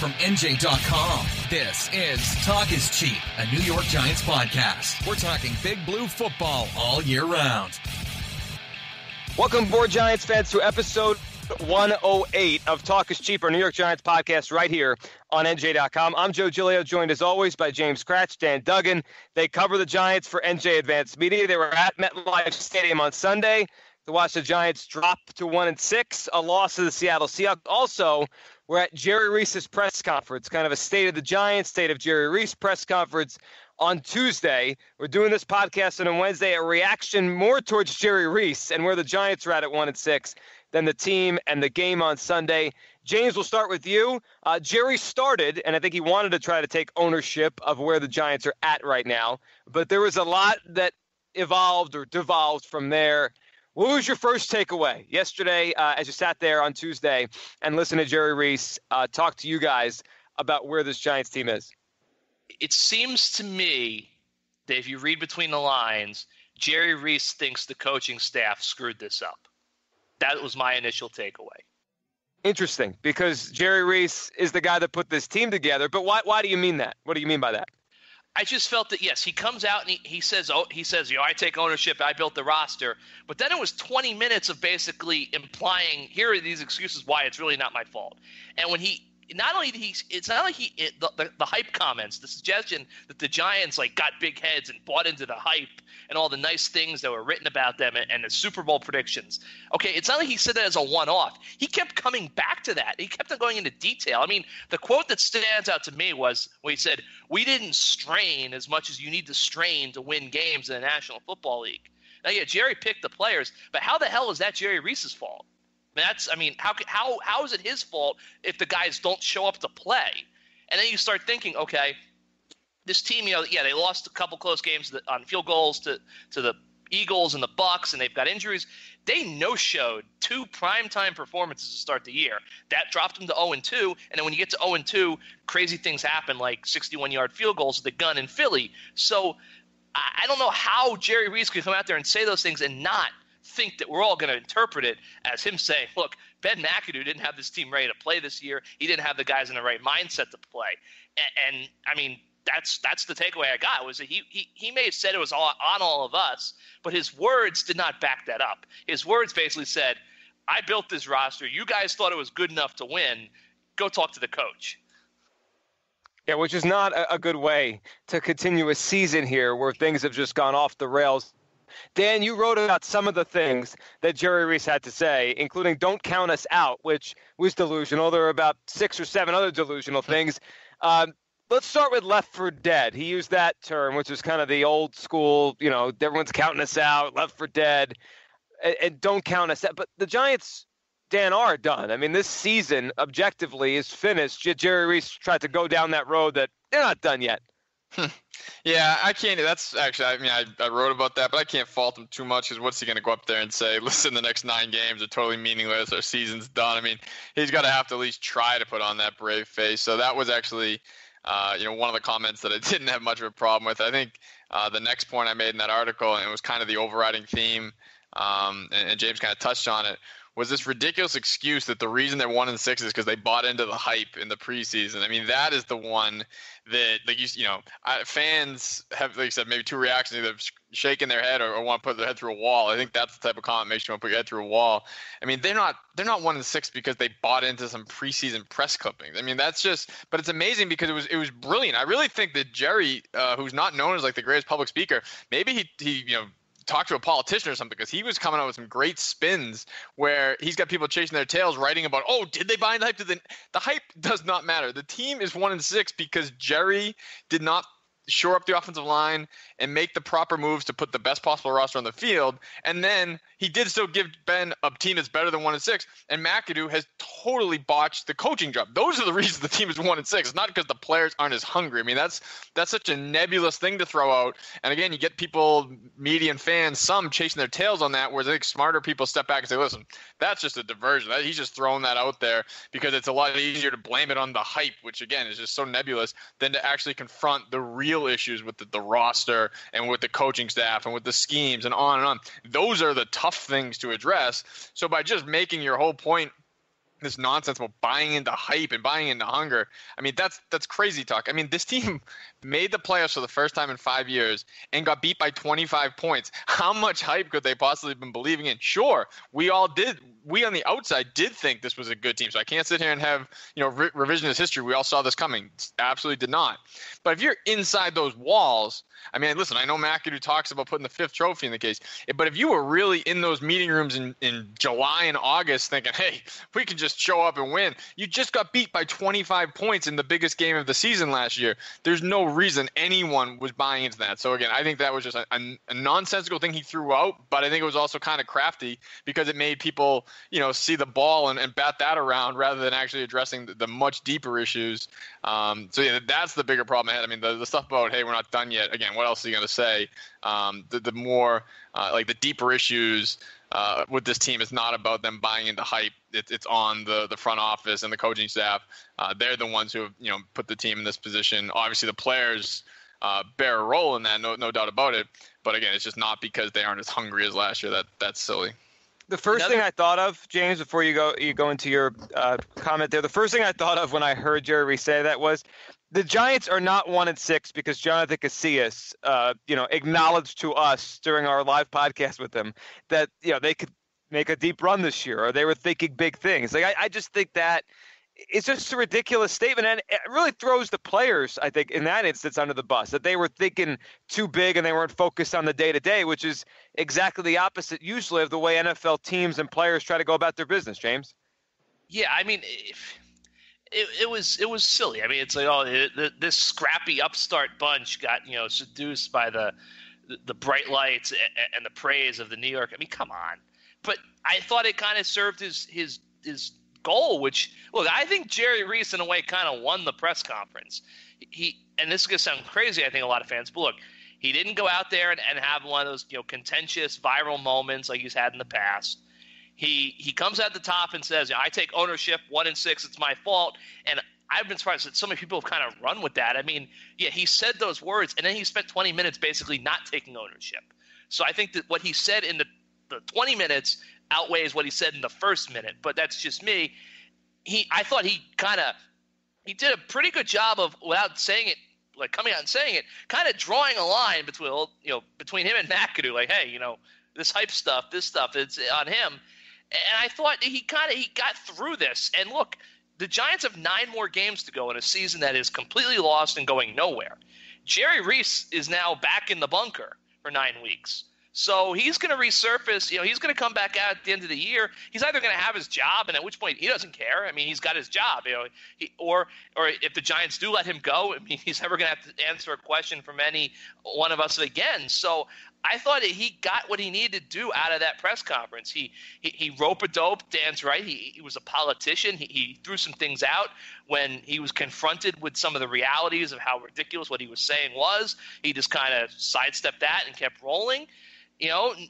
from NJ.com. This is Talk is Cheap, a New York Giants podcast. We're talking Big Blue football all year round. Welcome aboard, Giants fans, to episode 108 of Talk is Cheap, our New York Giants podcast right here on NJ.com. I'm Joe Giglio, joined as always by James Cratch, Dan Duggan. They cover the Giants for NJ Advanced Media. They were at MetLife Stadium on Sunday to watch the Giants drop to 1-6, a loss to the Seattle Seahawks. Also, we're at Jerry Reese's press conference, kind of a state of the Giants, state of Jerry Reese press conference on Tuesday. We're doing this podcast on Wednesday, a reaction more towards Jerry Reese and where the Giants are at 1-6 than the team and the game on Sunday. James, we'll start with you. Jerry started, and I think he wanted to try to take ownership of where the Giants are at right now, but there was a lot that evolved or devolved from there. What was your first takeaway yesterday as you sat there on Tuesday and listened to Jerry Reese talk to you guys about where this Giants team is? It seems to me that if you read between the lines, Jerry Reese thinks the coaching staff screwed this up. That was my initial takeaway. Interesting, because Jerry Reese is the guy that put this team together. But why do you mean that? What do you mean by that? I just felt that, yes, he comes out and he says, I take ownership, I built the roster. But then it was 20 minutes of basically implying, here are these excuses why it's really not my fault. And when the hype comments, the suggestion that the Giants got big heads and bought into the hype and all the nice things that were written about them and the Super Bowl predictions. Okay, it's not like he said that as a one-off. He kept coming back to that. He kept on going into detail. I mean, the quote that stands out to me was when he said, "We didn't strain as much as you need to strain to win games in the National Football League." Now, yeah, Jerry picked the players, but how the hell is that Jerry Reese's fault? How is it his fault if the guys don't show up to play? And then you start thinking, okay, this team, they lost a couple close games on field goals to the Eagles and the Bucks, and they've got injuries. They no-showed 2 primetime performances to start the year. That dropped them to 0-2, and then when you get to 0-2, crazy things happen, like 61-yard field goals with the gun in Philly. So I don't know how Jerry Reese could come out there and say those things and not think that we're all going to interpret it as him saying, look, Ben McAdoo didn't have this team ready to play this year. He didn't have the guys in the right mindset to play. And I mean, that's the takeaway I got, was that he may have said it was on all of us, but his words did not back that up. His words basically said, I built this roster. You guys thought it was good enough to win. Go talk to the coach. Yeah, which is not a good way to continue a season here where things have just gone off the rails. Dan, you wrote about some of the things that Jerry Reese had to say, including "don't count us out," which was delusional. There are about 6 or 7 other delusional things. Let's start with "left for dead." He used that term, which is kind of the old school, everyone's counting us out, left for dead, and don't count us out. But the Giants, Dan, are done. I mean, this season, objectively, is finished. Jerry Reese tried to go down that road that they're not done yet. Yeah, I can't. That's actually, I wrote about that, but I can't fault him too much because what's he going to go up there and say, listen, the next 9 games are totally meaningless. Our season's done. I mean, he's got to have to at least try to put on that brave face. So that was actually, one of the comments that I didn't have much of a problem with. I think the next point I made in that article, and it was kind of the overriding theme, and James kind of touched on it, was this ridiculous excuse that the reason they're 1-6 is because they bought into the hype in the preseason. I mean, that is the one that, fans have, like you said, maybe 2 reactions: either shaking their head or want to put their head through a wall. I think that's the type of comment that makes you want to put your head through a wall. I mean, they're not 1-6 because they bought into some preseason press clippings. I mean, that's just, but it's amazing because it was brilliant. I really think that Jerry, who's not known as the greatest public speaker, maybe he talk to a politician or something, because he was coming out with some great spins where he's got people chasing their tails writing about, did they buy into hype? The hype does not matter. The team is 1-6 because Jerry did not shore up the offensive line and make the proper moves to put the best possible roster on the field. And then he did still give Ben a team that's better than 1-6. And McAdoo has totally botched the coaching job. Those are the reasons the team is 1-6. It's not because the players aren't as hungry. I mean, that's such a nebulous thing to throw out. And again, you get people, media and fans, some chasing their tails on that, whereas I think smarter people step back and say, listen, that's just a diversion. He's just throwing that out there because it's a lot easier to blame it on the hype, which again is just so nebulous, than to actually confront the real issues with the roster and with the coaching staff and with the schemes and on and on. Those are the tough things to address. So by just making your whole point this nonsense about buying into hype and buying into hunger. I mean, that's crazy talk. I mean, this team made the playoffs for the first time in 5 years and got beat by 25 points. How much hype could they possibly have been believing in? Sure, we all did. We on the outside did think this was a good team. So I can't sit here and have, revisionist history. We all saw this coming. Absolutely did not. But if you're inside those walls, I mean, listen, I know McAdoo talks about putting the 5th trophy in the case, but if you were really in those meeting rooms in July and August thinking, hey, we can just show up and win, you just got beat by 25 points in the biggest game of the season last year. There's no reason anyone was buying into that. So again, I think that was just a nonsensical thing he threw out, but I think it was also kind of crafty because it made people, see the ball and bat that around rather than actually addressing the much deeper issues. So yeah, that's the bigger problem I had. I mean, the stuff about, hey, we're not done yet. Again, what else are you going to say? The more like the deeper issues with this team, it's not about them buying into hype. It's on the front office and the coaching staff. They're the ones who have put the team in this position. Obviously, the players bear a role in that, no doubt about it. But again, it's just not because they aren't as hungry as last year. That's silly. The first thing I thought of, James, before you go into your comment there, the first thing I thought of when I heard Jerry Reese say that was the Giants are not 1-6 because Jonathan Casillas, acknowledged to us during our live podcast with him that they could make a deep run this year, or they were thinking big things. Like I just think that it's just a ridiculous statement, and it really throws the players, I think, in that instance under the bus, that they were thinking too big and they weren't focused on the day-to-day, which is exactly the opposite usually of the way NFL teams and players try to go about their business, James. Yeah, I mean, it was silly. I mean, it's like, this scrappy upstart bunch got, seduced by the bright lights and the praise of the New York. I mean, come on. But I thought it kind of served his goal, which, look, I think Jerry Reese in a way kind of won the press conference. And this is going to sound crazy, I think, a lot of fans, but look, he didn't go out there and have one of those contentious viral moments like he's had in the past. He comes at the top and says, I take ownership, 1-6, it's my fault. And I've been surprised that so many people have kind of run with that. I mean, yeah, he said those words, and then he spent 20 minutes basically not taking ownership. So I think that what he said in the 20 minutes outweighs what he said in the first minute, but that's just me. I thought he did a pretty good job of, without saying it, like coming out and saying it, kind of drawing a line between him and McAdoo, like, hey, this hype stuff, this stuff, it's on him. And I thought he got through this. And look, the Giants have 9 more games to go in a season that is completely lost and going nowhere. Jerry Reese is now back in the bunker for 9 weeks. So he's going to resurface. He's going to come back out at the end of the year. He's either going to have his job, and at which point he doesn't care. I mean, he's got his job. Or if the Giants do let him go, I mean, he's never going to have to answer a question from any one of us again. So I thought that he got what he needed to do out of that press conference. He rope-a-dope. Dan's right. He was a politician. He threw some things out when he was confronted with some of the realities of how ridiculous what he was saying was. He just kind of sidestepped that and kept rolling.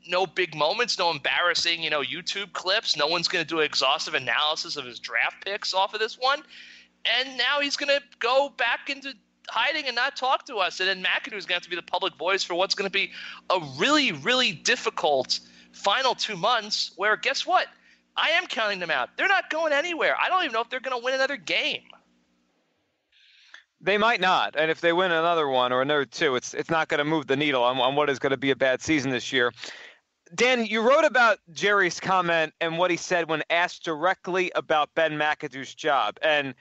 No big moments, no embarrassing, YouTube clips. No one's going to do an exhaustive analysis of his draft picks off of this one. And now he's going to go back into hiding and not talk to us. And then McAdoo is going to have to be the public voice for what's going to be a really, really difficult final 2 months where, guess what? I am counting them out. They're not going anywhere. I don't even know if they're going to win another game. They might not, and if they win another one or another 2, it's not going to move the needle on what is going to be a bad season this year. Dan, you wrote about Jerry's comment and what he said when asked directly about Ben McAdoo's job, and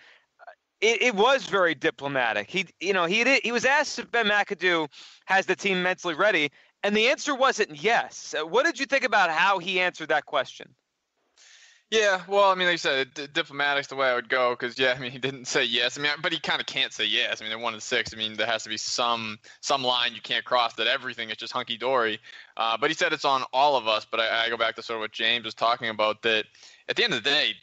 it was very diplomatic. He was asked if Ben McAdoo has the team mentally ready, and the answer wasn't yes. What did you think about how he answered that question? Yeah, well, I mean, like you said, diplomatic's the way I would go because, yeah, I mean, he didn't say yes. I mean, but he kind of can't say yes. I mean, they're 1-6. I mean, there has to be some line you can't cross that everything is just hunky-dory. But he said it's on all of us. But I go back to sort of what James was talking about, that at the end of the day,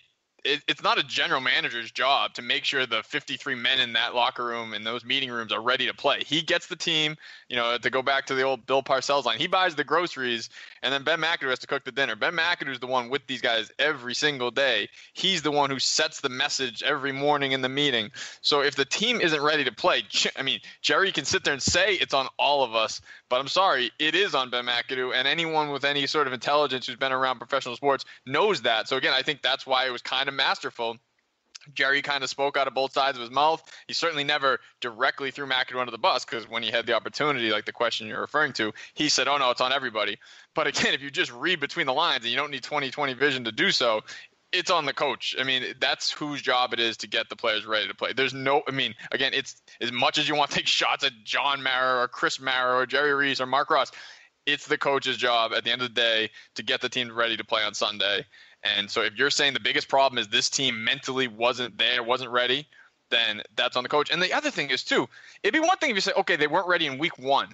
it's not a general manager's job to make sure the 53 men in that locker room and those meeting rooms are ready to play. He gets the team, to go back to the old Bill Parcells line. He buys the groceries, and then Ben McAdoo has to cook the dinner. Ben McAdoo is the one with these guys every single day. He's the one who sets the message every morning in the meeting. So if the team isn't ready to play, I mean, Jerry can sit there and say it's on all of us, but I'm sorry, it is on Ben McAdoo, and anyone with any sort of intelligence who's been around professional sports knows that. So again, I think that's why it was kind of masterful. Jerry kind of spoke out of both sides of his mouth. He certainly never directly threw McAdoo under the bus, because when he had the opportunity, like the question you're referring to, he said, oh, no, it's on everybody. But again, if you just read between the lines and you don't need 20/20 vision to do so, it's on the coach. I mean, that's whose job it is to get the players ready to play. There's no – I mean, again, it's as much as you want to take shots at John Mara or Chris Mara or Jerry Reese or Mark Ross, it's the coach's job at the end of the day to get the team ready to play on Sunday. And so if you're saying the biggest problem is this team mentally wasn't there, wasn't ready, then that's on the coach. And the other thing is, too, it'd be one thing if you say, okay, they weren't ready in week 1.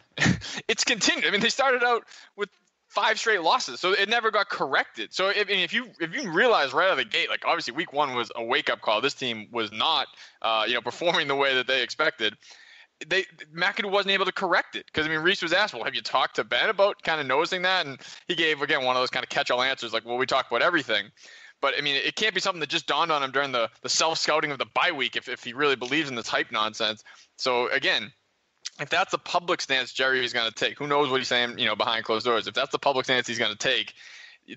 It's continued. I mean, they started out with 5 straight losses, so it never got corrected. So if you realize right out of the gate, like obviously week 1 was a wake-up call. This team was not performing the way that they expected. McAdoo wasn't able to correct it, because, I mean, Reese was asked, well, have you talked to Ben about kind of noticing that? And he gave, again, one of those kind of catch-all answers, like, well, we talk about everything. But, I mean, it can't be something that just dawned on him during the self-scouting of the bye week if he really believes in this hype nonsense. So, again, if that's the public stance Jerry is going to take, who knows what he's saying, behind closed doors. If that's the public stance he's going to take,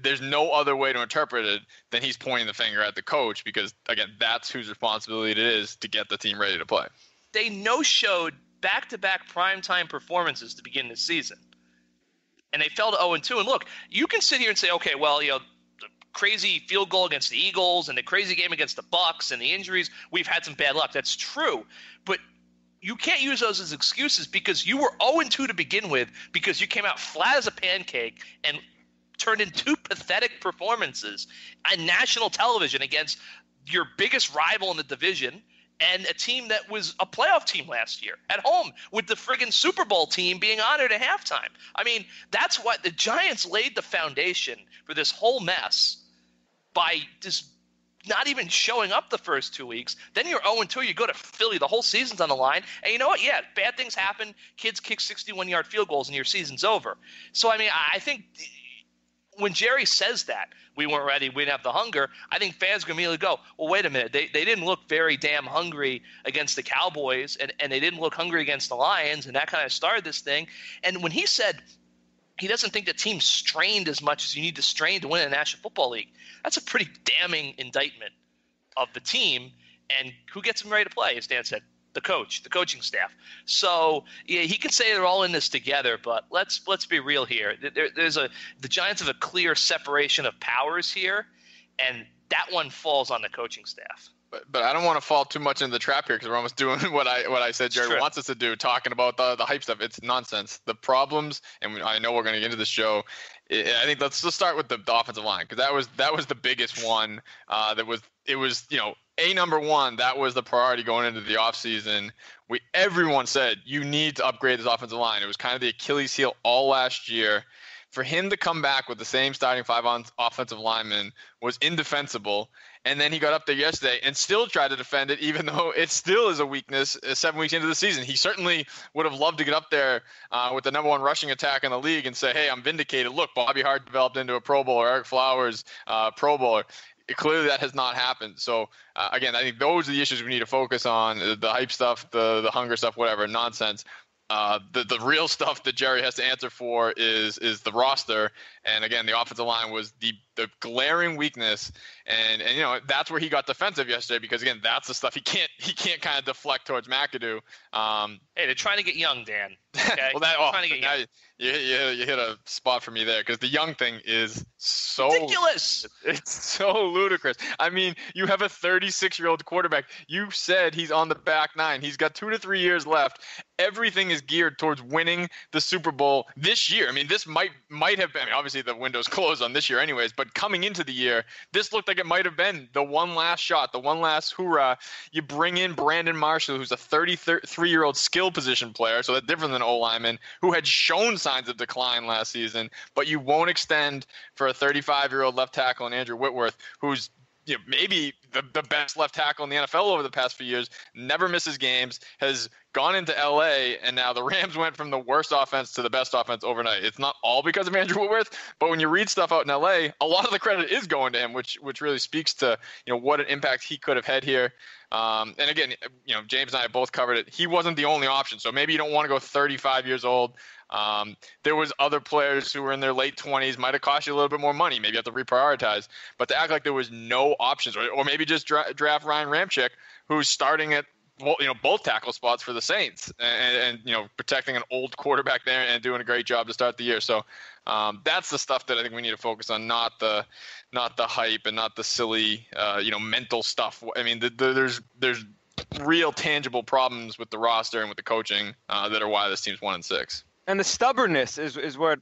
there's no other way to interpret it than he's pointing the finger at the coach, because, again, that's whose responsibility it is to get the team ready to play. They no-showed back-to-back primetime performances to begin the season. And they fell to 0-2. And look, you can sit here and say, okay, well, the crazy field goal against the Eagles and the crazy game against the Bucs and the injuries, we've had some bad luck. That's true. But you can't use those as excuses, because you were 0-2 to begin with, because you came out flat as a pancake and turned in 2 pathetic performances on national television against your biggest rival in the division, and a team that was a playoff team last year at home, with the friggin' Super Bowl team being honored at halftime. I mean, that's what the Giants laid the foundation for this whole mess by just not even showing up the first 2 weeks. Then you're 0-2. You go to Philly. The whole season's on the line. And you know what? Yeah, bad things happen. Kids kick 61-yard field goals and your season's over. So, I mean, I think when Jerry says that, we weren't ready, we didn't have the hunger, I think fans are going to immediately go, well, wait a minute. They didn't look very damn hungry against the Cowboys, and they didn't look hungry against the Lions, and that kind of started this thing. And when he said he doesn't think the team's strained as much as you need to strain to win in the National Football League, that's a pretty damning indictment of the team. And who gets them ready to play, as Dan said? The coach, the coaching staff. So yeah, he can say they're all in this together, but let's be real here. The Giants have a clear separation of powers here, and that one falls on the coaching staff. But I don't want to fall too much into the trap here, because we're almost doing what I said Jerry wants us to do, talking about the hype stuff. It's nonsense. The problems, and I know we're going to get into this show. I think let's start with the offensive line, because that was the biggest one. It was number one. That was the priority going into the offseason. Everyone said you need to upgrade this offensive line. It was kind of the Achilles heel all last year. For him to come back with the same starting 5 on offensive linemen was indefensible. And then he got up there yesterday and still tried to defend it, even though it still is a weakness 7 weeks into the season. He certainly would have loved to get up there with the number 1 rushing attack in the league and say, hey, I'm vindicated. Look, Bobby Hart developed into a Pro Bowler, Eric Flowers, Pro Bowler. Clearly that has not happened. So, again, I think those are the issues we need to focus on, the hype stuff, the hunger stuff, whatever, nonsense. The real stuff that Jerry has to answer for is the roster. And again, the offensive line was the glaring weakness. And that's where he got defensive yesterday, because again, that's the stuff he can't kind of deflect towards McAdoo. Hey, they're trying to get young, Dan. Okay? Trying to get young. You hit a spot for me there, because the young thing is so ridiculous. It's so ludicrous. I mean, you have a 36-year-old quarterback. You said he's on the back nine. He's got 2 to 3 years left. Everything is geared towards winning the Super Bowl this year. I mean, this might have been. I mean, obviously the window's closed on this year, anyways. But coming into the year, this looked like it might have been the one last shot, the one last hoorah. You bring in Brandon Marshall, who's a 33-year-old skill position player, so that's different than O-lineman, who had shown signs of decline last season, but you won't extend for a 35-year-old left tackle in Andrew Whitworth, who's maybe the best left tackle in the NFL over the past few years, never misses games, has gone into LA, and now the Rams went from the worst offense to the best offense overnight. It's not all because of Andrew Whitworth, but when you read stuff out in LA, a lot of the credit is going to him, which really speaks to, what an impact he could have had here. And again, James and I both covered it. He wasn't the only option. So maybe you don't want to go 35 years old. There was other players who were in their late 20s, might have cost you a little bit more money. Maybe you have to reprioritize. But to act like there was no options, or maybe just draft Ryan Ramczyk, who's starting at both tackle spots for the Saints, and protecting an old quarterback there and doing a great job to start the year. So that's the stuff that I think we need to focus on, not the hype and not the silly mental stuff. I mean, there's real tangible problems with the roster and with the coaching that are why this team's 1-6. And the stubbornness is what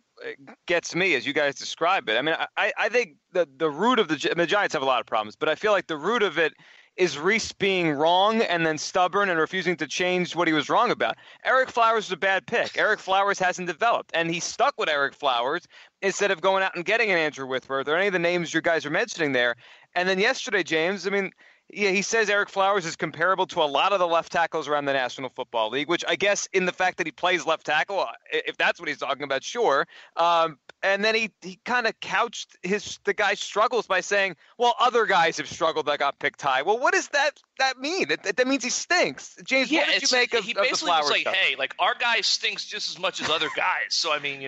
gets me, as you guys describe it. I mean, I think the root of the Giants have a lot of problems, but I feel like the root of it is Reese being wrong and then stubborn and refusing to change what he was wrong about. Eric Flowers was a bad pick. Eric Flowers hasn't developed, and he stuck with Eric Flowers instead of going out and getting an Andrew Whitworth or any of the names you guys are mentioning there. And then yesterday, James, I mean, yeah, he says Eric Flowers is comparable to a lot of the left tackles around the National Football League, which I guess in the fact that he plays left tackle, if that's what he's talking about, sure. And then he kind of couched the guy's struggles by saying, well, other guys have struggled that got picked high. Well, what does that mean? That means he stinks. James, what did you make of the Flowers stuff? He basically was like, hey, like, our guy stinks just as much as other guys. So, I mean,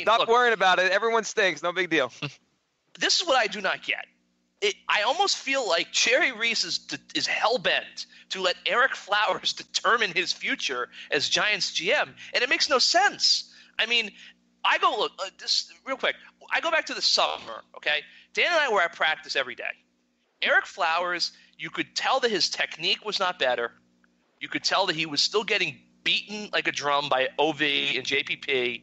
Stop look, worrying about it. Everyone stinks. No big deal. This is what I do not get. I almost feel like Jerry Reese is hell-bent to let Eric Flowers determine his future as Giants GM, and it makes no sense. I mean, I go this real quick. I go back to the summer, okay? Dan and I were at practice every day. Eric Flowers, you could tell that his technique was not better. You could tell that he was still getting beaten like a drum by OV and JPP.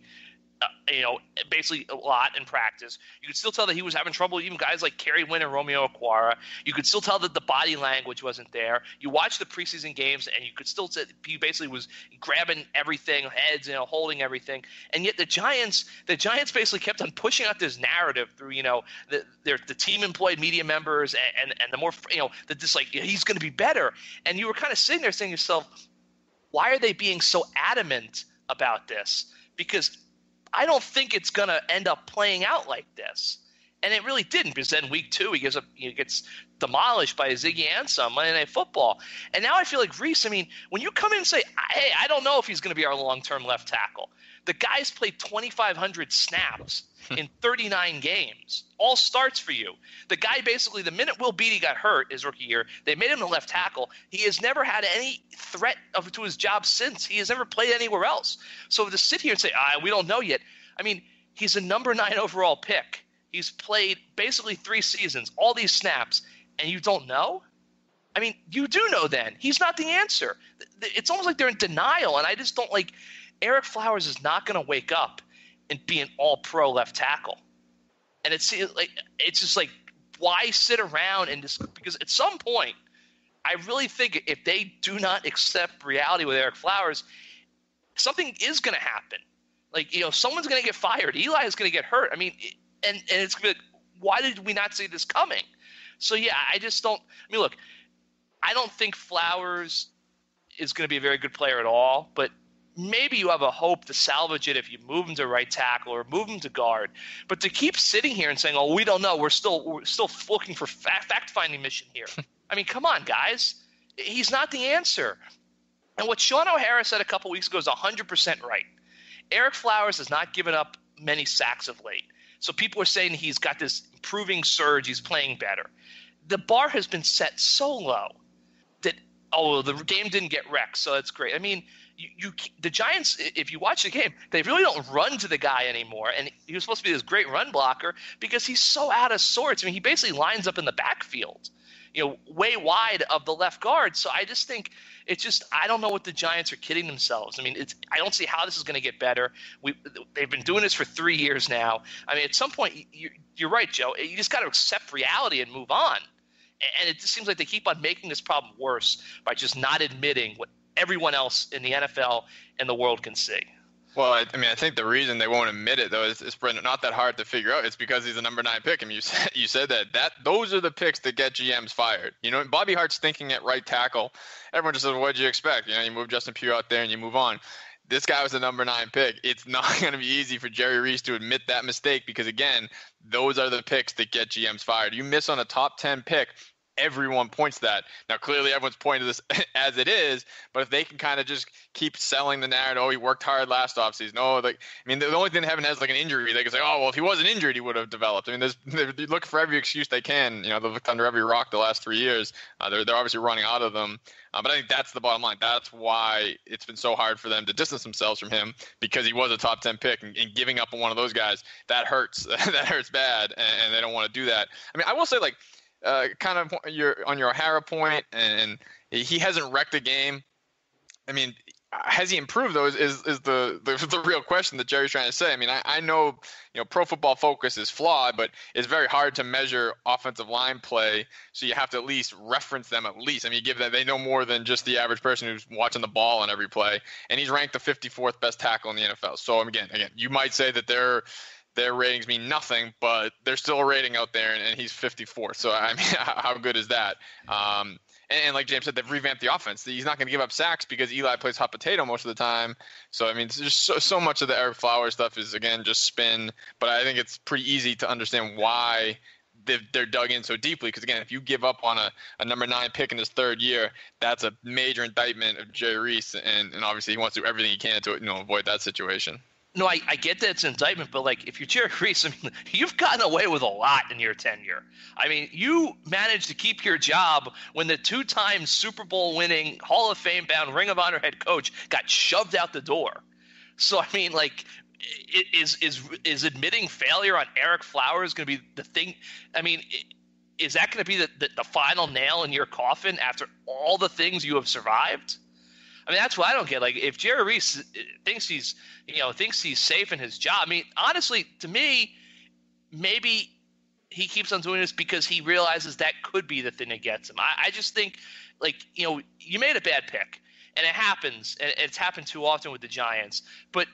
Basically a lot in practice. You could still tell that he was having trouble, even guys like Kerry Wynn and Romeo Okwara. You could still tell that the body language wasn't there. You watch the preseason games, and you could still say he basically was grabbing everything, heads, holding everything. And yet the Giants basically kept on pushing out this narrative through, the team employed media members and the more, that this he's going to be better. And you were kind of sitting there saying to yourself, why are they being so adamant about this? Because I don't think it's going to end up playing out like this. And it really didn't, because then week 2 he gets demolished by Ziggy Ansah on Monday Night Football. And now I feel like Reese, I mean, when you come in and say, hey, I don't know if he's going to be our long-term left tackle. The guy's played 2,500 snaps in 39 games. All starts for you. The guy basically, the minute Will Beatty got hurt his rookie year, they made him the left tackle. He has never had any threat to his job since. He has never played anywhere else. So to sit here and say, we don't know yet. I mean, he's a number 9 overall pick. He's played basically 3 seasons, all these snaps, and you don't know? I mean, you do know then. He's not the answer. It's almost like they're in denial, and I just don't like – Eric Flowers is not going to wake up and be an all-pro left tackle. And it's just like, why sit around and just – because at some point, I really think if they do not accept reality with Eric Flowers, something is going to happen. Like, someone's going to get fired. Eli is going to get hurt. I mean, and it's going to be like, why did we not see this coming? So, yeah, I just don't – I mean, look, I don't think Flowers is going to be a very good player at all, but maybe you have a hope to salvage it if you move him to right tackle or move him to guard. But to keep sitting here and saying, we don't know, we're still looking for fact-finding mission here. I mean, come on, guys. He's not the answer. And what Sean O'Hara said a couple weeks ago is 100% right. Eric Flowers has not given up many sacks of late. So people are saying he's got this improving surge, he's playing better. The bar has been set so low that, the game didn't get wrecked, so that's great. I mean, the Giants, if you watch the game, they really don't run to the guy anymore. And he was supposed to be this great run blocker because he's so out of sorts. I mean, he basically lines up in the backfield, way wide of the left guard. So I just think it's just – I don't know what the Giants are kidding themselves. I mean, I don't see how this is going to get better. They've been doing this for 3 years now. I mean, at some point, you're right, Joe. You just got to accept reality and move on. And it just seems like they keep on making this problem worse by just not admitting what everyone else in the NFL and the world can see. Well, I think the reason they won't admit it, though, is not that hard to figure out. It's because he's a number 9 pick. I mean, you said that those are the picks that get GMs fired. You know, Bobby Hart's thinking at right tackle. Everyone just says, "What'd you expect?" You know, you move Justin Pugh out there and you move on. This guy was a number 9 pick. It's not going to be easy for Jerry Reese to admit that mistake because, again, those are the picks that get GMs fired. You miss on a top 10 pick, everyone points that. Now, clearly, everyone's pointing to this as it is, but if they can kind of just keep selling the narrative, oh, he worked hard last offseason. Oh, like, I mean, the only thing they haven't has like an injury. They can say, oh, well, if he wasn't injured, he would have developed. I mean, they're looking for every excuse they can. You know, they've looked under every rock the last 3 years. They're obviously running out of them. But I think that's the bottom line. That's why it's been so hard for them to distance themselves from him, because he was a top 10 pick, and giving up on one of those guys, that hurts. That hurts bad, and they don't want to do that. I mean, I will say, like, kind of on your O'Hara point, and he hasn't wrecked a game. I mean, has he improved though? Is the real question that Jerry's trying to say. I mean, I know, you know, Pro Football Focus is flawed, but it's very hard to measure offensive line play. So you have to at least reference them at least. I mean, you give them, they know more than just the average person who's watching the ball on every play. And he's ranked the 54th best tackle in the NFL. So again, you might say that their ratings mean nothing, but there's still a rating out there, and he's 54th. So, I mean, how good is that? And like James said, they've revamped the offense. He's not going to give up sacks because Eli plays hot potato most of the time. So, I mean, there's so much of the Eric Flowers stuff is, again, just spin. But I think it's pretty easy to understand why they're dug in so deeply. Because, again, if you give up on a number 9 pick in his 3rd year, that's a major indictment of Jerry Reese. And obviously he wants to do everything he can to avoid that situation. No, I get that it's an indictment, but, like, if you're Jerry Reese, I mean, you've gotten away with a lot in your tenure. I mean, you managed to keep your job when the 2-time Super Bowl winning, Hall of Fame bound, Ring of Honor head coach got shoved out the door. So, I mean, like, is admitting failure on Eric Flowers going to be the thing? I mean, is that going to be the final nail in your coffin after all the things you have survived? I mean, that's what I don't get. Like, if Jerry Reese thinks he's safe in his job, I mean, honestly, to me, maybe he keeps on doing this because he realizes that could be the thing that gets him. I just think, like, you know, you made a bad pick, and it happens, and it's happened too often with the Giants. But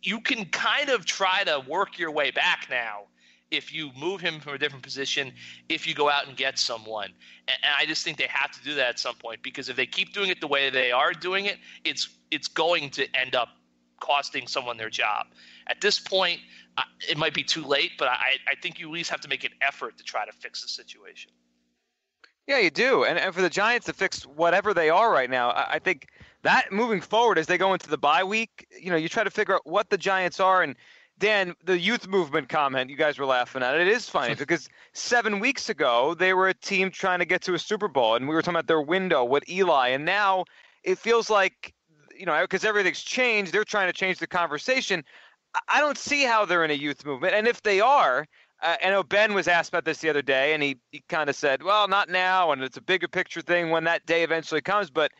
you can kind of try to work your way back now if you move him from a different position, if you go out and get someone. And I just think they have to do that at some point, because if they keep doing it the way they are doing it, it's going to end up costing someone their job. At this point, it might be too late, but I think you at least have to make an effort to try to fix the situation. Yeah, you do. And for the Giants to fix whatever they are right now, I think that moving forward as they go into the bye week, you know, you try to figure out what the Giants are. And Dan, the youth movement comment, you guys were laughing at it. It is funny because 7 weeks ago, they were a team trying to get to a Super Bowl, and we were talking about their window with Eli. And now it feels like, you know, because everything's changed, they're trying to change the conversation. I don't see how they're in a youth movement. And if they are, I know Ben was asked about this the other day, and he kind of said, well, not now, and it's a bigger picture thing when that day eventually comes. But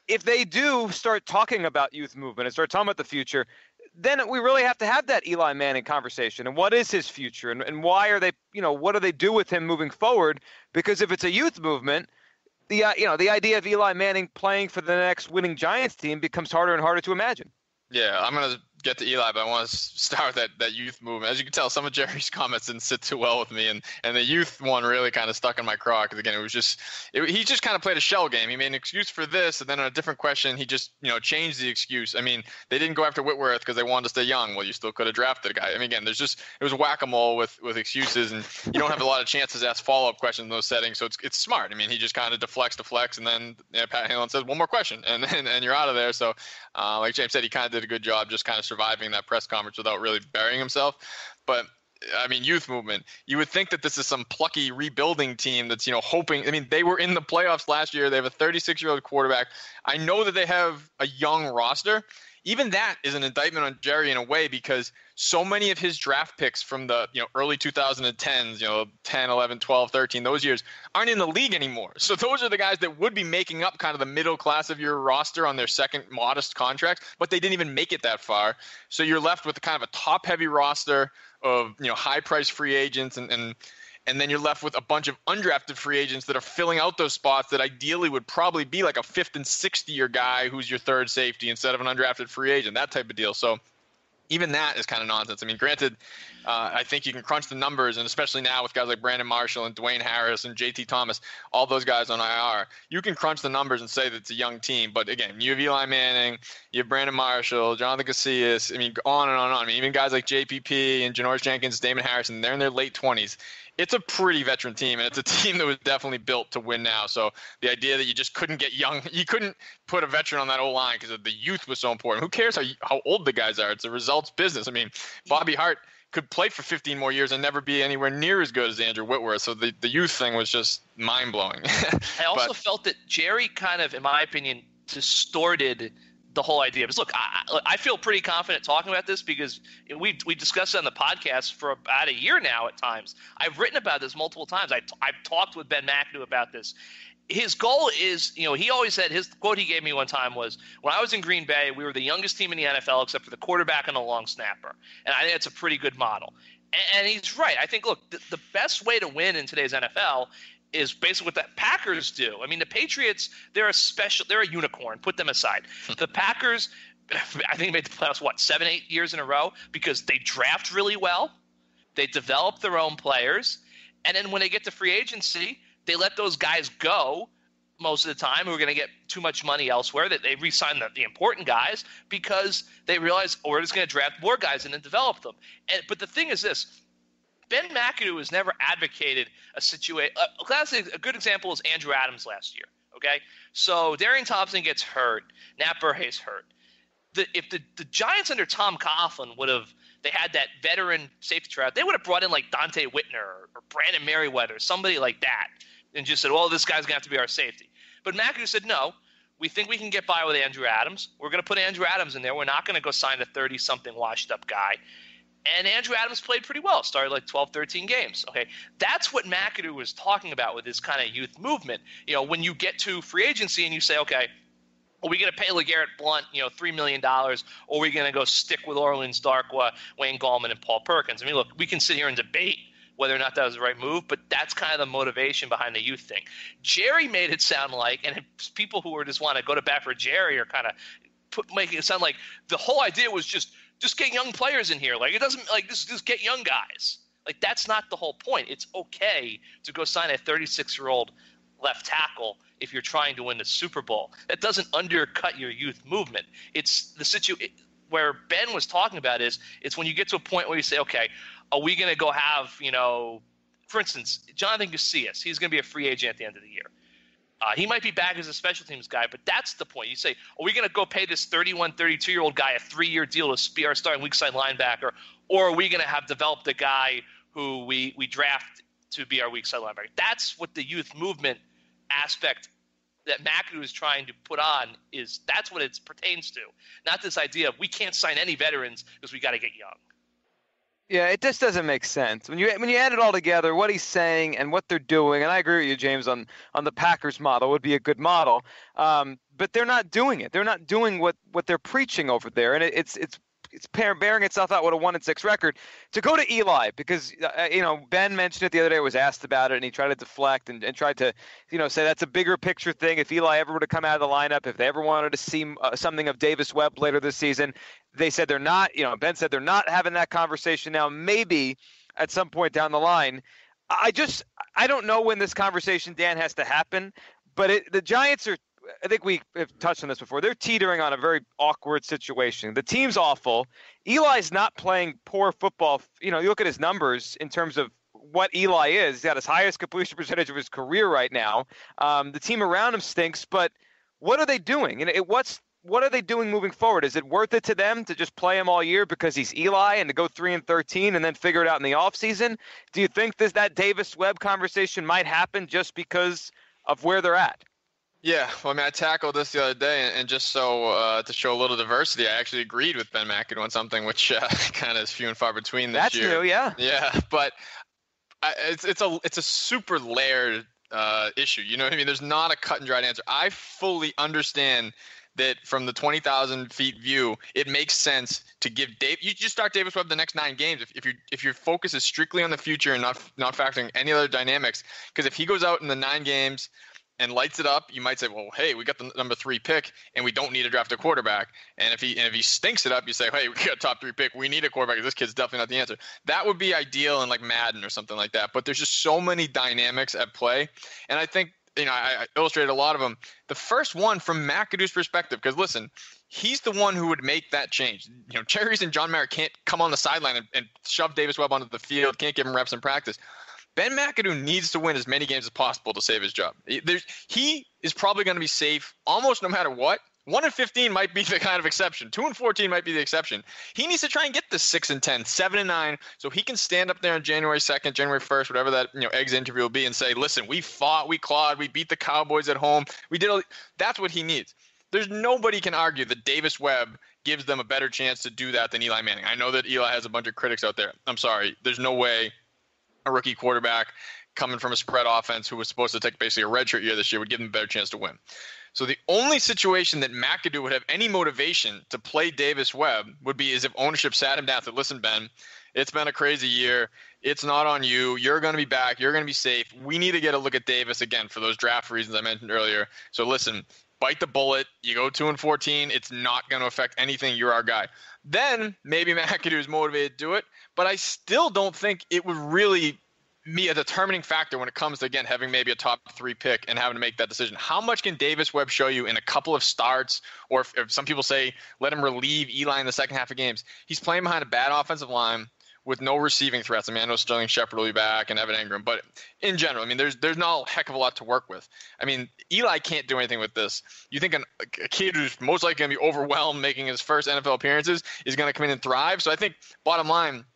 if they do start talking about youth movement and start talking about the future, then we really have to have that Eli Manning conversation. And what is his future? And why are they, you know, what do they do with him moving forward? Because if it's a youth movement, the idea of Eli Manning playing for the next winning Giants team becomes harder and harder to imagine. Yeah, I'm going to get to Eli, but I want to start with that youth movement. As you can tell, some of Jerry's comments didn't sit too well with me, and the youth one really kind of stuck in my craw because, again, he just kind of played a shell game. He made an excuse for this, and then on a different question, he just, you know, changed the excuse. I mean, they didn't go after Whitworth because they wanted to stay young. Well, you still could have drafted a guy. I mean, again, it was whack-a-mole with excuses, and you don't have a lot of chances to ask follow-up questions in those settings, so it's smart. I mean, he just kind of deflects, and then Pat Halen says, one more question, and you're out of there. So, like James said, he kind of did a good job just kind of surviving that press conference without really burying himself. But I mean, youth movement, you would think that this is some plucky rebuilding team that's, you know, hoping. I mean, they were in the playoffs last year. They have a 36-year-old quarterback. I know that they have a young roster. Even that is an indictment on Jerry in a way, because so many of his draft picks from the, you know, early 2010s, you know, 10, 11, 12, 13, those years aren't in the league anymore. So those are the guys that would be making up kind of the middle class of your roster on their second modest contract, but they didn't even make it that far. So you're left with kind of a top heavy roster of, you know, high price free agents and and then you're left with a bunch of undrafted free agents that are filling out those spots that ideally would probably be like a 5th and 6th year guy who's your third safety instead of an undrafted free agent, that type of deal. So even that is kind of nonsense. I mean, granted, I think you can crunch the numbers, and especially now with guys like Brandon Marshall and Dwayne Harris and JT Thomas, all those guys on IR, you can crunch the numbers and say that it's a young team. But again, you have Eli Manning, you have Brandon Marshall, Jonathan Casillas, I mean, on and on and on. I mean, even guys like JPP and Janoris Jenkins, Damon Harrison, they're in their late 20s. It's a pretty veteran team, and it's a team that was definitely built to win now. So the idea that you just couldn't get young, you couldn't put a veteran on that O-line because the youth was so important. Who cares how old the guys are? It's a results business. I mean, Bobby Hart could play for 15 more years and never be anywhere near as good as Andrew Whitworth. So the youth thing was just mind-blowing. I also felt that Jerry kind of, in my opinion, distorted the whole idea. Because look, I feel pretty confident talking about this because we discussed it on the podcast for about a year now at times. I've written about this multiple times. I've talked with Ben McAdoo about this. His goal is, he always said, his quote he gave me one time was, when I was in Green Bay, we were the youngest team in the NFL except for the quarterback and the long snapper. And I think it's a pretty good model. And he's right. I think, look, the best way to win in today's NFL is basically what the Packers do. I mean, the Patriots, they're a unicorn. Put them aside. The Packers, I think, made the playoffs, 7-8 years in a row because they draft really well. They develop their own players. And then when they get to free agency, they let those guys go most of the time who are going to get too much money elsewhere, that they re-sign the important guys because they realize, we're just going to draft more guys and then develop them. But the thing is this. Ben McAdoo has never advocated a situation. A good example is Andrew Adams last year. Okay, so Darian Thompson gets hurt, Nat Burhey's hurt. If the Giants under Tom Coughlin they had that veteran safety tryout, they would have brought in like Dante Whitner or Brandon Merriweather, somebody like that, and just said, well, this guy's gonna have to be our safety. But McAdoo said, no, we think we can get by with Andrew Adams. We're gonna put Andrew Adams in there. We're not gonna go sign a 30-something washed-up guy. And Andrew Adams played pretty well. Started like 12, 13 games. Okay, that's what McAdoo was talking about with his kind of youth movement. When you get to free agency and you say, okay, are we going to pay LeGarrette Blount, $3 million, or are we going to go stick with Orleans Darkwa, Wayne Gallman, and Paul Perkins? I mean, look, we can sit here and debate whether or not that was the right move, but that's kind of the motivation behind the youth thing. Jerry made it sound like, and people who just want to go to bat for Jerry are kind of making it sound like the whole idea was just get young players in here. Like, it doesn't like just get young guys. Like, that's not the whole point. It's okay to go sign a 36-year-old left tackle if you're trying to win the Super Bowl. That doesn't undercut your youth movement. It's the situation where Ben was talking about it's when you get to a point where you say, okay, are we going to go have, for instance, Jonathan Casillas, he's going to be a free agent at the end of the year. He might be back as a special teams guy, but that's the point. You say, are we going to go pay this 31, 32-year-old guy a 3-year deal to be our starting weak side linebacker, or are we going to have developed a guy who we draft to be our weak side linebacker? That's what the youth movement aspect that McAdoo is trying to put on that's what it pertains to. Not this idea of we can't sign any veterans because we got to get young. Yeah, it just doesn't make sense. When you add it all together, what he's saying and what they're doing, and I agree with you, James, on the Packers model would be a good model, but they're not doing it. They're not doing what they're preaching over there, and it's bearing itself out with a 1-6 record. To go to Eli, because Ben mentioned it the other day, was asked about it, and he tried to deflect and tried to say that's a bigger picture thing. If Eli ever were to come out of the lineup, if they ever wanted to see something of Davis Webb later this season, they said they're not. Ben said they're not having that conversation now. Maybe at some point down the line. I don't know when this conversation, Dan, has to happen, but the Giants are. I think we have touched on this before. They're teetering on a very awkward situation. The team's awful. Eli's not playing poor football. You look at his numbers in terms of what Eli is. He's got his highest completion percentage of his career right now. The team around him stinks, but what are they doing? What are they doing moving forward? Is it worth it to them to just play him all year because he's Eli and to go 3-13 and then figure it out in the offseason? Do you think that Davis Webb conversation might happen just because of where they're at? Yeah, well, I tackled this the other day, and just so to show a little diversity, I actually agreed with Ben McAdoo on something which kind of is few and far between this year. That's new, yeah. Yeah, but it's a super layered issue. You know what I mean? There's not a cut and dried answer. I fully understand that from the 20,000 feet view, it makes sense to give Dave. You just start Davis Webb the next 9 games if your focus is strictly on the future and not factoring any other dynamics. Because if he goes out in the 9 games and lights it up, you might say, well, hey, we got the number 3 pick and we don't need to draft a quarterback. And if he stinks it up, you say, hey, we got a top 3 pick. We need a quarterback. This kid's definitely not the answer. That would be ideal in like Madden or something like that. But there's just so many dynamics at play. And I think, I illustrated a lot of them. The first one from McAdoo's perspective, because listen, he's the one who would make that change. Jerry Reese and John Mara can't come on the sideline and shove Davis Webb onto the field, can't give him reps in practice. Ben McAdoo needs to win as many games as possible to save his job. He is probably going to be safe almost no matter what. 1-15 might be the kind of exception. 2-14 might be the exception. He needs to try and get this 6-10, 7-9, so he can stand up there on January 2nd, January 1st, whatever that Eggs interview will be, and say, listen, we fought, we clawed, we beat the Cowboys at home. We did all. That's what he needs. There's nobody can argue that Davis Webb gives them a better chance to do that than Eli Manning. I know that Eli has a bunch of critics out there. I'm sorry. There's no way a rookie quarterback coming from a spread offense who was supposed to take basically a redshirt year this year would give them a better chance to win. So the only situation that McAdoo would have any motivation to play Davis Webb would be as if ownership sat him down and said, listen, Ben, it's been a crazy year. It's not on you. You're going to be back. You're going to be safe. We need to get a look at Davis again for those draft reasons I mentioned earlier. So listen, bite the bullet. You go 2-14. It's not going to affect anything. You're our guy. Then maybe McAdoo is motivated to do it, but I still don't think it would really be a determining factor when it comes to, again, having maybe a top 3 pick and having to make that decision. How much can Davis Webb show you in a couple of starts, or if some people say let him relieve Eli in the second half of games? He's playing behind a bad offensive line with no receiving threats. I know Sterling Shepard will be back and Evan Engram, but in general, there's not a heck of a lot to work with. Eli can't do anything with this. You think a kid who's most likely going to be overwhelmed making his first NFL appearances is going to come in and thrive? So I think, bottom line,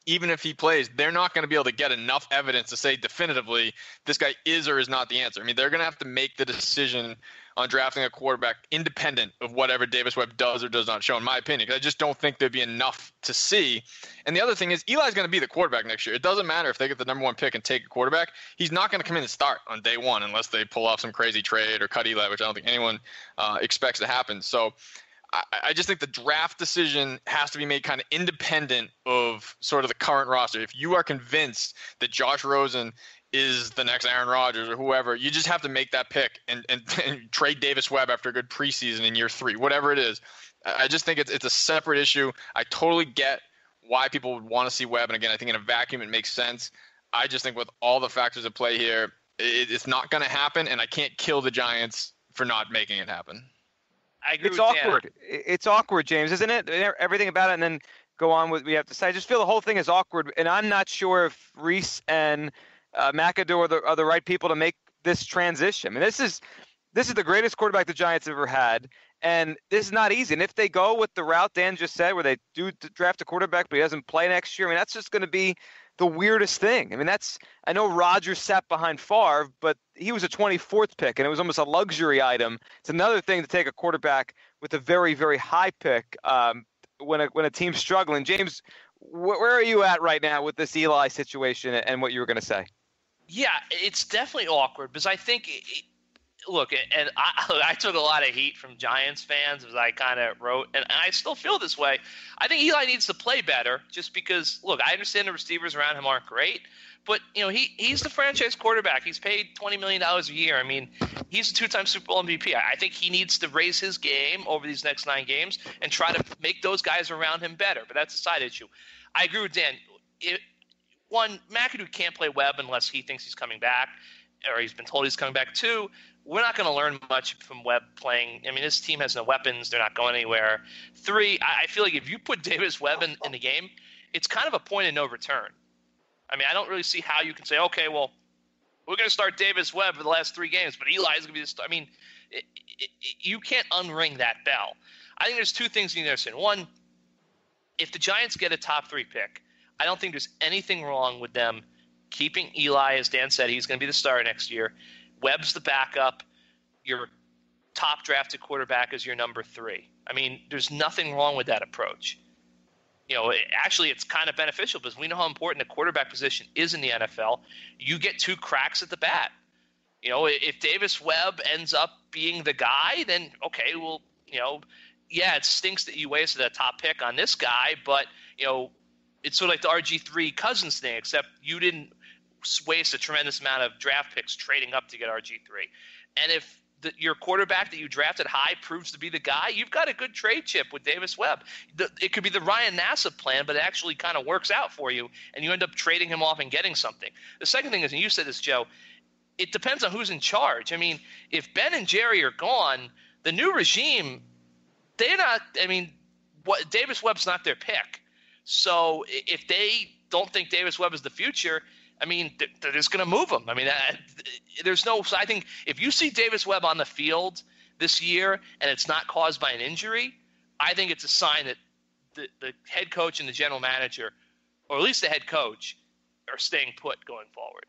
even if he plays, they're not going to be able to get enough evidence to say definitively this guy is or is not the answer. They're going to have to make the decision on drafting a quarterback independent of whatever Davis Webb does or does not show, in my opinion, because I just don't think there'd be enough to see. And the other thing is Eli's going to be the quarterback next year. It doesn't matter if they get the number 1 pick and take a quarterback. He's not going to come in and start on day 1 unless they pull off some crazy trade or cut Eli, which I don't think anyone expects to happen. So I just think the draft decision has to be made kind of independent of sort of the current roster. If you are convinced that Josh Rosen is the next Aaron Rodgers or whoever, you just have to make that pick and trade Davis Webb after a good preseason in year 3, whatever it is. I just think it's a separate issue. I totally get why people would want to see Webb. And again, I think in a vacuum it makes sense. I just think with all the factors at play here, it's not going to happen, and I can't kill the Giants for not making it happen. I agree It's with awkward. Dan. It's awkward, James, isn't it? Everything about it, and then go on with what we have to say. I just feel the whole thing is awkward, and I'm not sure if Reese and McAdoo are the right people to make this transition. This is the greatest quarterback the Giants have ever had, and this is not easy. And if they go with the route Dan just said, where they do draft a quarterback but he doesn't play next year, that's just going to be the weirdest thing. I know Rodgers sat behind Favre, but he was a 24th pick, and it was almost a luxury item. It's another thing to take a quarterback with a very, very high pick when a team's struggling. James, where are you at right now with this Eli situation and what you were going to say? Yeah, it's definitely awkward because I think look, and I took a lot of heat from Giants fans as I kind of wrote, and I still feel this way. I think Eli needs to play better just because, look, I understand the receivers around him aren't great, but, he's the franchise quarterback. He's paid $20 million a year. He's a 2-time Super Bowl MVP. I think he needs to raise his game over these next 9 games and try to make those guys around him better, but that's a side issue. I agree with Dan. One, McAdoo can't play Webb unless he thinks he's coming back or he's been told he's coming back. 2, we're not going to learn much from Webb playing. This team has no weapons. They're not going anywhere. 3, I feel like if you put Davis Webb in the game, it's kind of a point of no return. I don't really see how you can say, okay, well, we're going to start Davis Webb for the last 3 games, but Eli's going to be the star. You can't unring that bell. I think there's 2 things you need to understand. 1, if the Giants get a top 3 pick, I don't think there's anything wrong with them keeping Eli. As Dan said, he's going to be the starter next year. Webb's the backup. Your top drafted quarterback is your number 3. There's nothing wrong with that approach. Actually, it's kind of beneficial because we know how important the quarterback position is in the NFL. You get 2 cracks at the bat. If Davis Webb ends up being the guy, then okay, well, Yeah, it stinks that you wasted a top pick on this guy, but it's sort of like the RG3 Cousins thing, except you didn't waste a tremendous amount of draft picks trading up to get RG3. And if your quarterback that you drafted high proves to be the guy, you've got a good trade chip with Davis Webb. It could be the Ryan Nassib plan, but it actually kind of works out for you, and you end up trading him off and getting something. The second thing is, and you said this, Joe, it depends on who's in charge. I mean, if Ben and Jerry are gone, the new regime, Davis Webb's not their pick. So if they don't think Davis Webb is the future, I mean, they're just going to move him. I mean, so I think if you see Davis Webb on the field this year and it's not caused by an injury, I think it's a sign that the head coach and the general manager, or at least the head coach, are staying put going forward.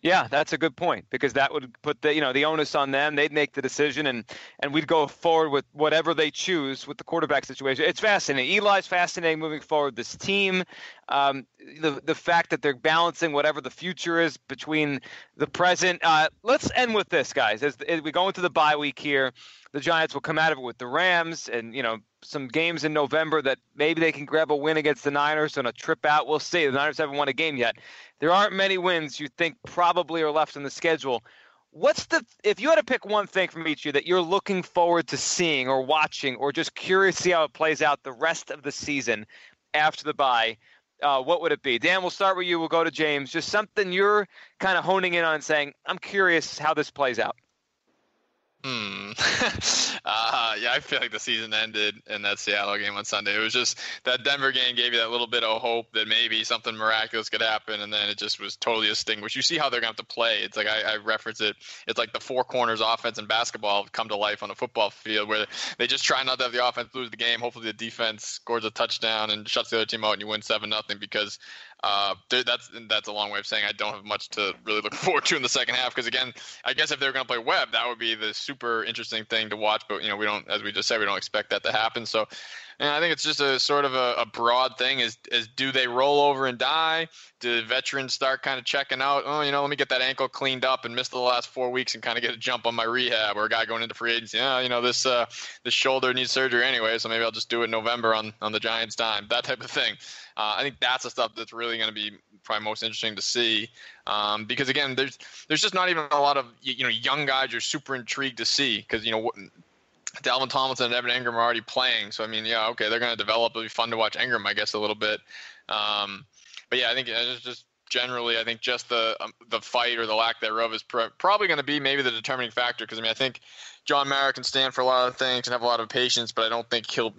Yeah, that's a good point, because that would put the onus on them. They'd make the decision, and we'd go forward with whatever they choose with the quarterback situation. It's fascinating. Eli's fascinating moving forward. This team, the fact that they're balancing whatever the future is between the present. Let's end with this, guys. As we go into the bye week here, the Giants will come out of it with the Rams and some games in November that maybe they can grab a win against the Niners on a trip out. We'll see. The Niners haven't won a game yet. There aren't many wins you think probably are left in the schedule. If you had to pick one thing from each year that you're looking forward to seeing or watching, or just curious to see how it plays out the rest of the season after the bye, what would it be? Dan, we'll start with you. We'll go to James. Just something you're kind of honing in on and saying, I'm curious how this plays out. Yeah, I feel like the season ended in that Seattle game on Sunday. It was just that Denver game gave you that little bit of hope that maybe something miraculous could happen, and then it just was totally extinguished. You see how they're going to have to play. It's like I reference it. It's like the four corners offense in basketball come to life on a football field, where they just try not to have the offense lose the game. Hopefully the defense scores a touchdown and shuts the other team out, and you win 7-0, because that's a long way of saying I don't have much to really look forward to in the second half. Because again, I guess if they're going to play Webb, that would be the super interesting thing to watch. But we don't, as we just said, we don't expect that to happen. So, I think it's just a sort of a broad thing. Is do they roll over and die? Do the veterans start kind of checking out? Oh, let me get that ankle cleaned up and miss the last 4 weeks and kind of get a jump on my rehab. Or a guy going into free agency. This shoulder needs surgery anyway, so maybe I'll just do it in November on the Giants' dime. That type of thing. I think that's the stuff that's really going to be probably most interesting to see, because again, there's just not even a lot of young guys you're super intrigued to see, because Dalvin Tomlinson and Evan Ingram are already playing, so I mean, yeah, okay, they're going to develop. It'll be fun to watch Ingram, I guess, a little bit, but yeah, I think it's just generally, I think just the fight or the lack thereof is probably going to be maybe the determining factor, because I think John Mara can stand for a lot of things and have a lot of patience, but I don't think he'll,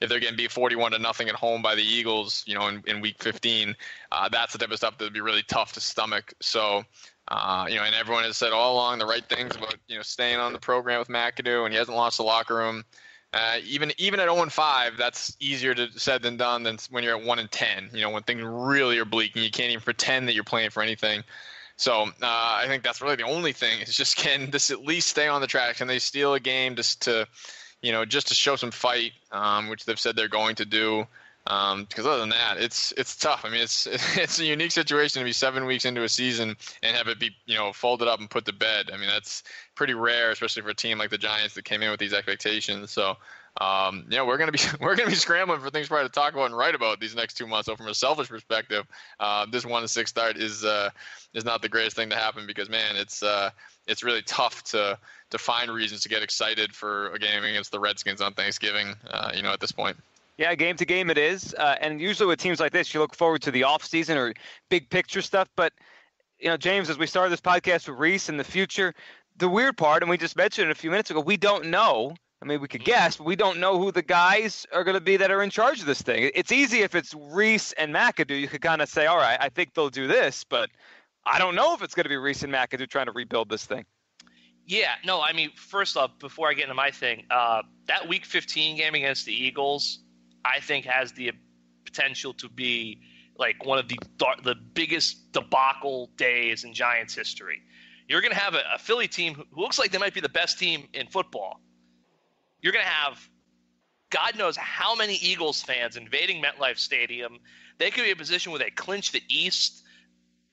if they're getting beat 41-0 at home by the Eagles, in week 15, that's the type of stuff that would be really tough to stomach. So, and everyone has said all along the right things about, staying on the program with McAdoo, and he hasn't lost the locker room. Even at 0-5, that's easier said than done than when you're at 1-10, when things really are bleak and you can't even pretend that you're playing for anything. So I think that's really the only thing, is just, can this at least stay on the track? Can they steal a game just to show some fight, which they've said they're going to do? Because other than that, it's tough. I mean, it's a unique situation to be 7 weeks into a season and have it be folded up and put to bed. I mean, that's pretty rare, especially for a team like the Giants that came in with these expectations. So we're gonna be scrambling for things probably to talk about and write about these next 2 months. So from a selfish perspective, this 1-6 start is not the greatest thing to happen, because man, it's really tough to find reasons to get excited for a game against the Redskins on Thanksgiving. At this point. Yeah, game to game it is. And usually with teams like this, you look forward to the offseason or big picture stuff. But, James, as we started this podcast with Reese in the future, the weird part, and we just mentioned it a few minutes ago, we don't know. I mean, we could guess, but we don't know who the guys are going to be that are in charge of this thing. It's easy if it's Reese and McAdoo. You could kind of say, all right, I think they'll do this. But I don't know if it's going to be Reese and McAdoo trying to rebuild this thing. Yeah, no, I mean, first off, before I get into my thing, that Week 15 game against the Eagles, I think has the potential to be like one of the biggest debacle days in Giants history. You're going to have a Philly team who looks like they might be the best team in football. You're going to have God knows how many Eagles fans invading MetLife Stadium. They could be in a position where they clinch the East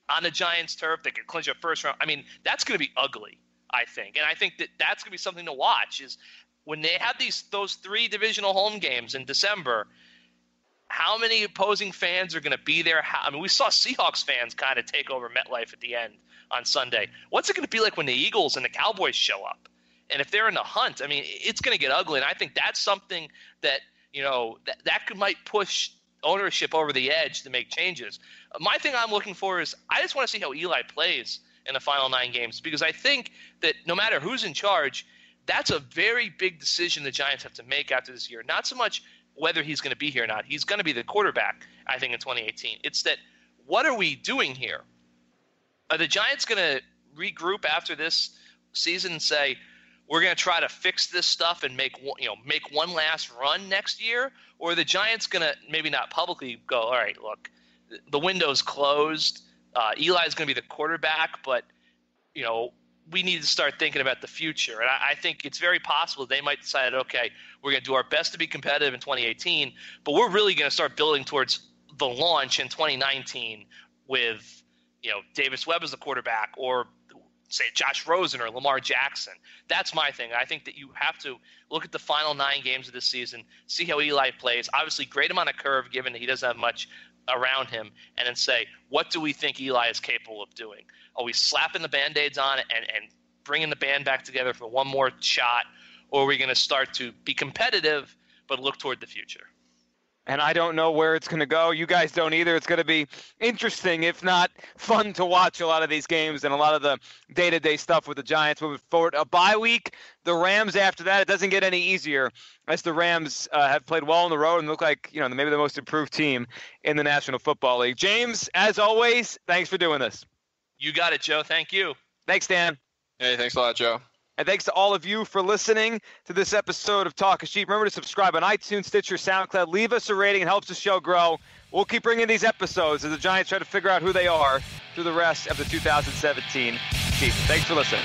on the Giants' turf. They could clinch a first round. I mean, that's going to be ugly, I think. And I think that's going to be something to watch, is when they have those 3 divisional home games in December, how many opposing fans are going to be there? I mean, we saw Seahawks fans kind of take over MetLife at the end on Sunday. What's it going to be like when the Eagles and the Cowboys show up? And if they're in the hunt, I mean, it's going to get ugly. And I think that's something that, might push ownership over the edge to make changes. My thing I'm looking for is I just want to see how Eli plays in the final 9 games, because I think that no matter who's in charge, that's a very big decision the Giants have to make after this year. Not so much whether he's going to be here or not. He's going to be the quarterback, I think, in 2018. It's that, what are we doing here? Are the Giants going to regroup after this season and say, we're going to try to fix this stuff and make one last run next year? Or are the Giants going to maybe not publicly go, all right, look, the window's closed. Eli's going to be the quarterback, but, we need to start thinking about the future. And I think it's very possible they might decide, okay, we're going to do our best to be competitive in 2018, but we're really going to start building towards the launch in 2019 with, Davis Webb as the quarterback, or say Josh Rosen or Lamar Jackson. That's my thing. I think that you have to look at the final 9 games of this season, see how Eli plays. Obviously, grade him on a curve given that he doesn't have much around him, and then say, what do we think Eli is capable of doing? Are we slapping the Band-Aids on and bringing the band back together for one more shot, or are we going to start to be competitive but look toward the future? And I don't know where it's going to go. You guys don't either. It's going to be interesting, if not fun, to watch a lot of these games and a lot of the day-to-day stuff with the Giants moving forward. A bye week, the Rams after that, it doesn't get any easier as the Rams have played well on the road and look like, maybe the most improved team in the National Football League. James, as always, thanks for doing this. You got it, Joe. Thank you. Thanks, Dan. Hey, thanks a lot, Joe. And thanks to all of you for listening to this episode of Talk is Cheap. Remember to subscribe on iTunes, Stitcher, SoundCloud. Leave us a rating. It helps the show grow. We'll keep bringing these episodes as the Giants try to figure out who they are through the rest of the 2017 season. Thanks for listening.